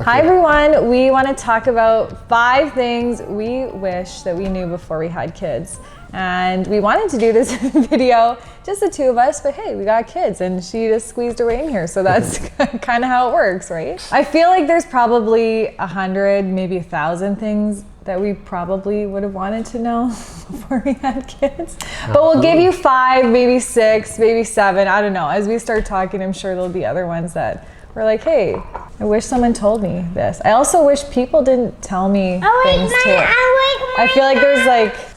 Hi everyone, we want to talk about 5 things we wish that we knew before we had kids. And we wanted to do this video, just the 2 of us, but hey, we got kids and she just squeezed her way in here. So that's kind of how it works, right? I feel like there's probably 100, maybe 1,000 things that we probably would have wanted to know before we had kids. But we'll give you 5, maybe 6, maybe 7, I don't know. As we start talking, I'm sure there'll be other ones that we're like, hey, I wish someone told me this. I also wish people didn't tell me things too. I feel like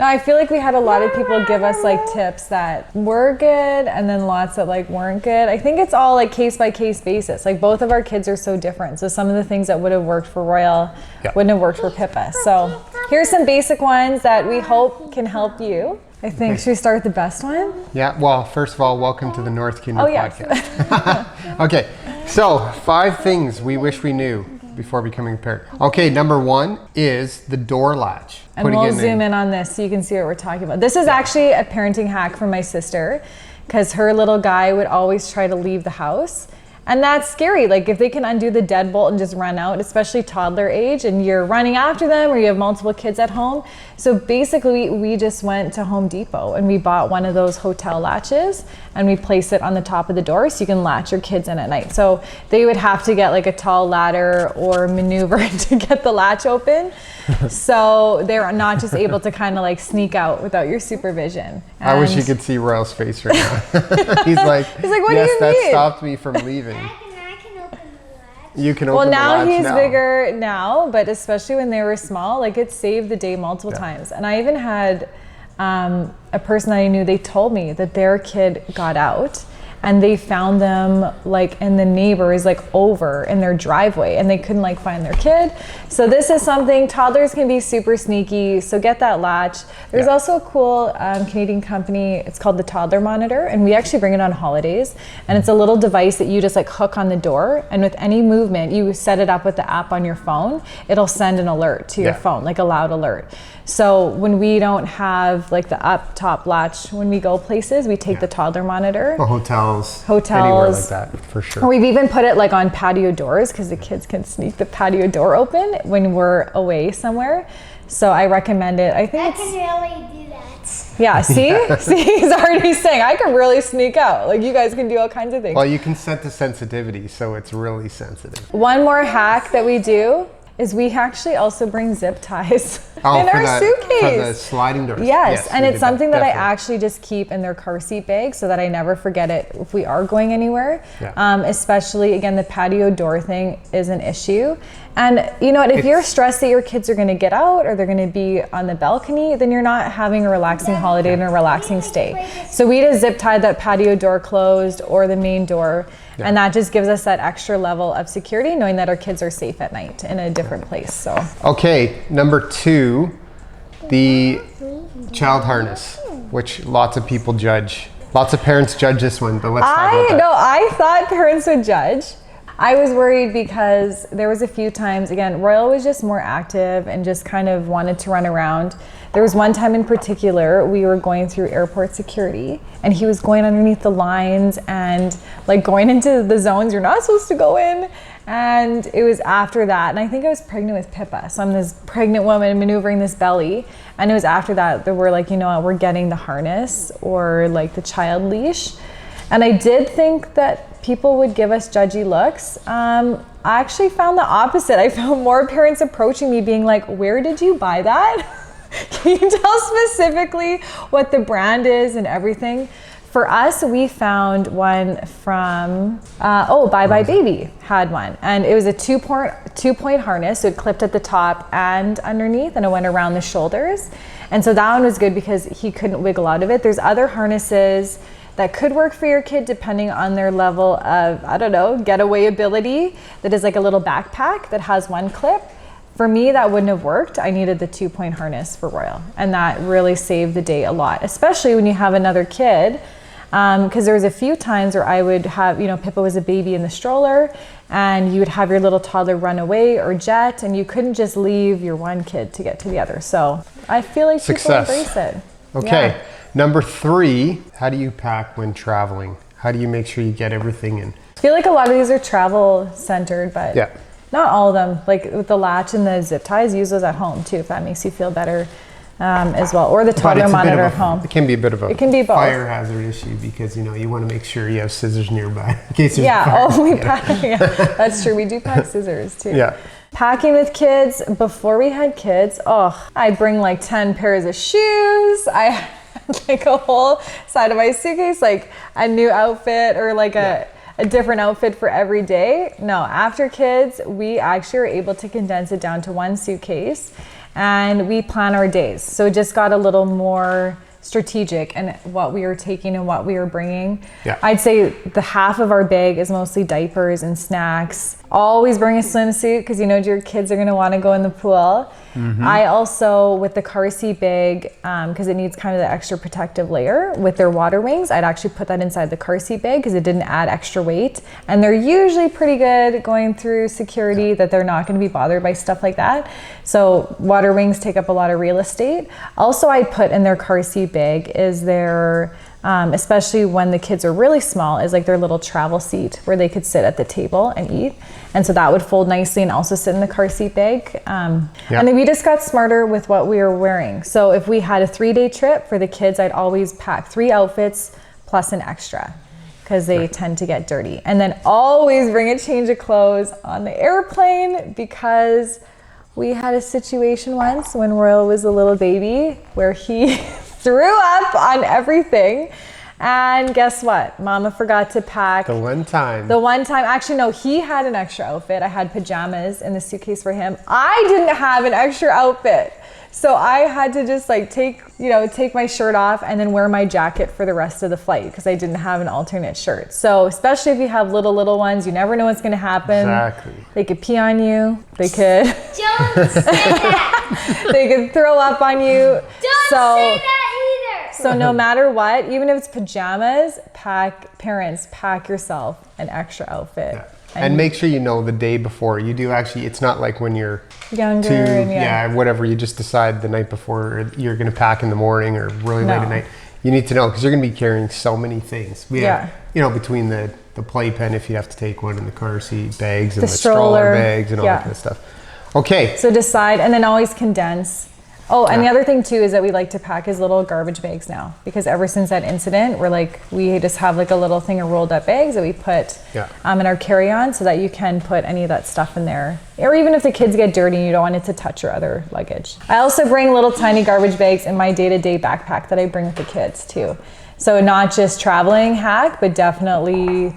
I feel like we had a lot of people give us like tips that were good and then lots that like weren't good. I think it's all like case by case basis. Like both of our kids are so different. So some of the things that would have worked for Royal wouldn't have worked for Pippa. So here's some basic ones that we hope can help you. I think, should we start with the best one? Yeah, well, first of all, welcome to the North Kingdom podcast. Okay, so 5 things we wish we knew before becoming a parent. Okay, number 1 is the door latch. And we'll zoom in on this so you can see what we're talking about. This is actually a parenting hack from my sister because her little guy would always try to leave the house. And that's scary. Like if they can undo the deadbolt and just run out, especially toddler age, and you're running after them or you have multiple kids at home. So basically we just went to Home Depot and we bought one of those hotel latches and we place it on the top of the door so you can latch your kids in at night. So they would have to get like a tall ladder or maneuver to get the latch open. So they're not just able to kind of like sneak out without your supervision. And I wish you could see Royal's face right now. He's like, what do you mean? Yes, that stopped me from leaving. I can open the latch. You can open the latch now. He's bigger now, but especially when they were small, like it saved the day multiple times. And I even had a person that I knew, they told me that their kid got out and they found them like in the neighbors like over in their driveway and they couldn't like find their kid. So this is something, toddlers can be super sneaky, so get that latch. There's also a cool Canadian company, it's called the Toddler Monitor, and we actually bring it on holidays. And it's a little device that you just like hook on the door, and with any movement, you set it up with the app on your phone, it'll send an alert to your phone, like a loud alert. So when we don't have like the up top latch, when we go places, we take the Toddler Monitor. Or hotels, anywhere like that, for sure. We've even put it like on patio doors because the kids can sneak the patio door open when we're away somewhere. So I recommend it. I think I can really do that. Yeah, see? See, he's already saying, I can really sneak out. Like you guys can do all kinds of things. Well, you can set the sensitivity so it's really sensitive. One more hack that we do is we actually also bring zip ties in our suitcase. For the sliding doors. Yes, and it's something that I actually just keep in their car seat bag so that I never forget it if we are going anywhere. Especially, again, the patio door thing is an issue. And you know what, if you're stressed that your kids are gonna get out or they're gonna be on the balcony, then you're not having a relaxing holiday and a relaxing stay. So we just zip tied that patio door closed or the main door. And that just gives us that extra level of security, knowing that our kids are safe at night in a different place. So okay, number 2, the child harness, which lots of people judge. Lots of parents judge this one, but let's talk about that. I thought parents would judge. I was worried because there was a few times, again, Royal was just more active and just kind of wanted to run around. There was one time in particular, we were going through airport security and he was going underneath the lines and like going into the zones you're not supposed to go in. And it was after that, and I think I was pregnant with Pippa. So I'm this pregnant woman maneuvering this belly. And it was after that we're like, you know what, we're getting the harness or like the child leash. And I did think that people would give us judgy looks. I actually found the opposite. I found more parents approaching me being like, where did you buy that? Can you tell specifically what the brand is and everything? For us, we found one from, Bye Bye Baby had one. And it was a two-point harness, so it clipped at the top and underneath, and it went around the shoulders. And so that one was good because he couldn't wiggle out of it. There's other harnesses that could work for your kid depending on their level of, I don't know, getaway ability. That is like a little backpack that has one clip. For me, that wouldn't have worked. I needed the 2-point harness for Royal. And that really saved the day a lot, especially when you have another kid. Because there was a few times where I would have, you know, Pippa was a baby in the stroller and you would have your little toddler run away or jet and you couldn't just leave your one kid to get to the other. So I feel like people embrace it. Okay. Number 3, how do you pack when traveling? How do you make sure you get everything in? I feel like a lot of these are travel centered, but not all of them, like with the latch and the zip ties, use those at home too, if that makes you feel better as well. Or the toddler monitor at home. It can be a bit of a It can be both. fire hazard issue because, you know, you want to make sure you have scissors nearby in case there's a Yeah, fire. oh, we pack, yeah, that's true. We do pack scissors too. Yeah. Packing with kids, before we had kids, I'd bring like 10 pairs of shoes. I had like a whole side of my suitcase, like a new outfit or like a different outfit for every day. No, after kids, we actually were able to condense it down to one suitcase and we plan our days. So it just got a little more strategic and what we were taking and what we were bringing. Yeah. I'd say the half of our bag is mostly diapers and snacks. Always bring a swimsuit because you know your kids are going to want to go in the pool. I also, with the car seat bag, because it needs kind of the extra protective layer with their water wings, I'd actually put that inside the car seat bag because it didn't add extra weight. And they're usually pretty good going through security that they're not going to be bothered by stuff like that. So water wings take up a lot of real estate. Also, I'd put in their car seat bag is their, especially when the kids are really small, is like their little travel seat where they could sit at the table and eat. And so that would fold nicely and also sit in the car seat bag. And then we just got smarter with what we were wearing. So if we had a 3-day trip for the kids, I'd always pack 3 outfits plus an extra because they tend to get dirty. And then always bring a change of clothes on the airplane because we had a situation once when Royal was a little baby where he threw up on everything. And guess what? Mama forgot to pack. The one time, actually no, he had an extra outfit. I had pajamas in the suitcase for him. I didn't have an extra outfit. So I had to just like take my shirt off and then wear my jacket for the rest of the flight because I didn't have an alternate shirt. So especially if you have little ones, you never know what's going to happen. Exactly. They could pee on you. They could Don't say that. they could throw up on you. Don't say that either. So no matter what, even if it's pajamas, parents pack yourself an extra outfit. Yeah. And make sure you know the day before. You do actually, it's not like when you're younger whatever, you just decide the night before you're going to pack in the morning or really late at night. You need to know because you're going to be carrying so many things. We have, between the playpen if you have to take one and the car seat bags and the stroller bags and all that kind of stuff. Okay. So decide and then always condense. Oh, and the other thing too is that we like to pack his little garbage bags now because ever since that incident, we just have like a little thing of rolled up bags that we put in our carry-on so that you can put any of that stuff in there. Or even if the kids get dirty and you don't want it to touch your other luggage. I also bring little tiny garbage bags in my day-to-day backpack that I bring with the kids too. So not just traveling hack, but definitely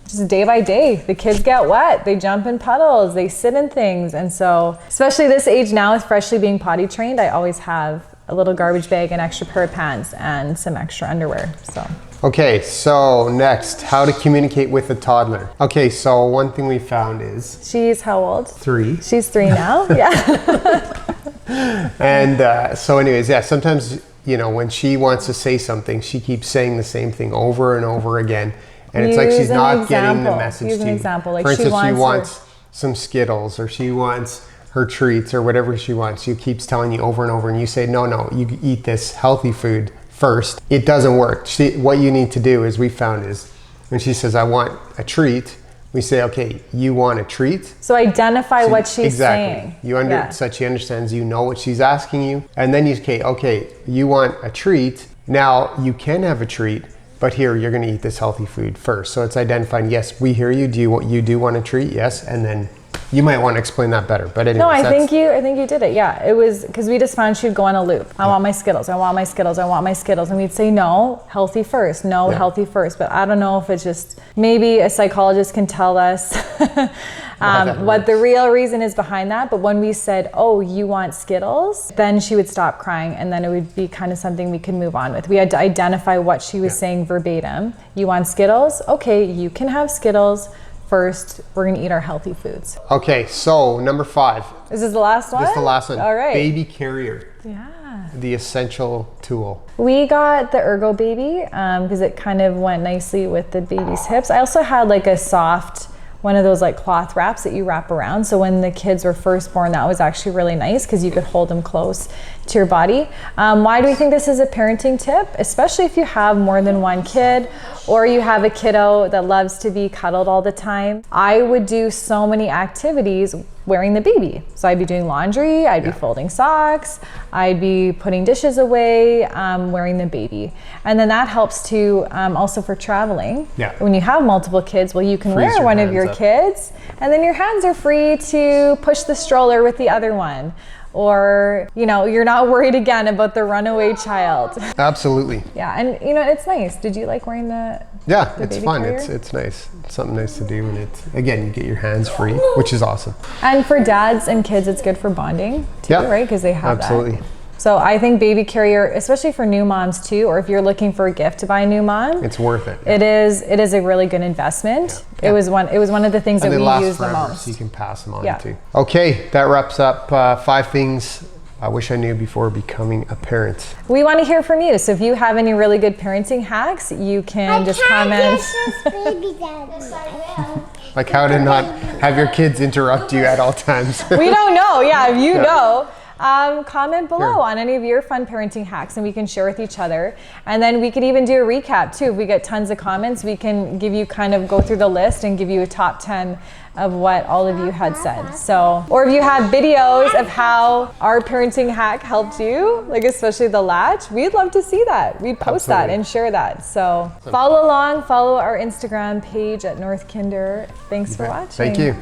just day by day. The kids get wet, they jump in puddles, they sit in things. And so, especially this age now with freshly being potty trained, I always have a little garbage bag, an extra pair of pants, and some extra underwear. So. Okay, so next, how to communicate with a toddler. Okay, so one thing we found is... She's how old? 3. She's 3 now, yeah. And so anyways, sometimes, when she wants to say something, she keeps saying the same thing over and over again. And it's like she's not getting the message to you. Use an example. Like for instance, she wants some Skittles or she wants her treats or whatever she wants. She keeps telling you over and over and you say, no, you eat this healthy food first. It doesn't work. What you need to do is we found is when she says, I want a treat, we say, okay, you want a treat. So identify what she's saying. So she understands, you know what she's asking you. And then you say, okay, you want a treat. Now you can have a treat, but here you're going to eat this healthy food first. So it's identifying, yes, we hear you. You do want a treat? Yes. And then you might want to explain that better. But anyways, no, I think you did it. Yeah, it was because we just found she'd go on a loop. I want my Skittles. I want my Skittles. I want my Skittles. And we'd say, no, healthy first. No, healthy first. But I don't know if it's just, maybe a psychologist can tell us what the real reason is behind that. But when we said, oh, you want Skittles, then she would stop crying. And then it would be kind of something we could move on with. We had to identify what she was saying verbatim. You want Skittles? Okay, you can have Skittles. First, we're going to eat our healthy foods. Okay, so number 5. Is this the last one? This is the last one. All right. Baby carrier. Yeah. The essential tool. We got the Ergo Baby because it kind of went nicely with the baby's hips. I also had like a soft, one of those like cloth wraps that you wrap around. So when the kids were first born, that was actually really nice because you could hold them close to your body. Why do we think this is a parenting tip? Especially if you have more than one kid or you have a kiddo that loves to be cuddled all the time, I would do so many activities wearing the baby. So I'd be doing laundry, I'd be folding socks, I'd be putting dishes away, wearing the baby. And then that helps to also for traveling. Yeah. When you have multiple kids, well, you can Frees wear your one of hands your up. kids, and then your hands are free to push the stroller with the other one. Or, you know, you're not worried again about the runaway child. Absolutely. Yeah, and you know, it's nice. Did you like wearing the Yeah, the it's baby fun. carrier? It's nice. It's something nice to do, and again, you get your hands free, which is awesome. And for dads and kids, it's good for bonding too, Yeah, right? Because they have absolutely. that. So I think baby carrier, especially for new moms too, or if you're looking for a gift to buy a new mom, It's worth it. it is a really good investment. Yeah. It was one of the things And that they we last use the forever, most. so you can pass them on Yeah. too. Okay, that wraps up 5 things I wish I knew before becoming a parent. We want to hear from you. So if you have any really good parenting hacks, you can just comment. Baby daddy. Like how to not have your kids interrupt you at all times. We don't know. Yeah, if you Yeah. know, comment below Sure. on any of your fun parenting hacks, and we can share with each other. And then we could even do a recap too. If we get tons of comments, we can give you go through the list and give you a top 10 of what all of you had said. So, or if you have videos of how our parenting hack helped you, like especially the latch, we'd love to see that. We'd post that Absolutely. and share that. So follow along, follow our Instagram page at North Kinder. Thanks for watching. Thank you.